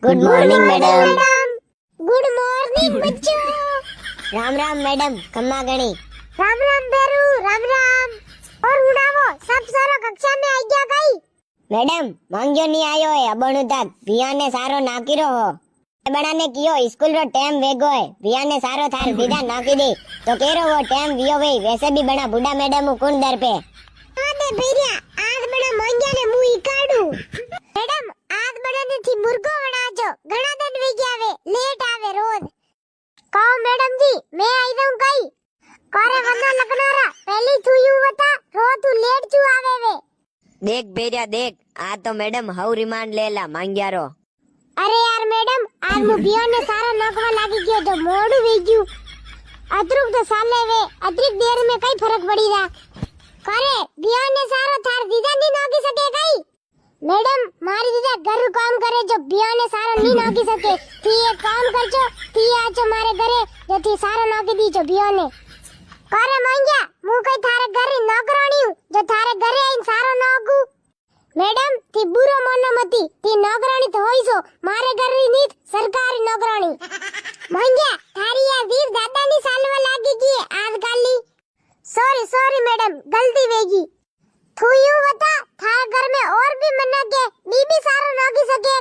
Good morning madam. Good morning बच्चों। Ram Ram madam. खम्मा गणी। राम राम बेरू, राम राम। और उड़ावो सब सारो कक्षा में आई गया गई। मैडम मांग्यो नहीं आयो है अबणु तक भिया ने सारो नाकीरो हो बड़ा ने कियो स्कूल रो टाइम वेगो है भिया ने सारो थार बीजा नाकी दी तो केरो वो टाइम वियो वे वैसे भी बड़ा बुढ़ा मैडम कौन दर पे आदे भैया आज बड़ा मांग्या ने मुई काढू। मैडम आज बड़ा ने थी मुर्गो बनाजो घणा दिन वे गया वे लेट आवे रोज। कहो मैडम जी मैं आई रहूं कई करे वनो लगनारा पहली थुयू बता रो तू लेट चू आवे वे। देख बेरिया देख आ तो मैडम हाउ रिमांड लेला मांग्या रो। अरे यार मैडम आज मु बियो ने सारा नोकवा लागी गयो तो मोडू वे गयो अतरुक तो साले वे अतरिक देर में कई फर्क पड़ी जा करे बियो ने सारो थार दीदा नी नोकी सके कई। मैडम मारी दीदा घर काम करे जो बियो ने सारो नी नोकी सके थी एक काम करजो थी आजो मारे घरे जो थी सारो नोकी दी जो बियो ने करे मांग्या मु कई थारे घरे नौकरानी हूं जो थारे घरे आइन सारो नोकू। मैडम थी बुरो मानो मती थी नौकरानी तो होई सो मारे घर री नीत सरकारी नौकरानी मांग्या थारी या वीर दादा नी सालवा लागी की आज काली। सॉरी मैडम गलती वेगी थू यूं बता थारे घर में और भी मना के नी भी सारो नौकी सके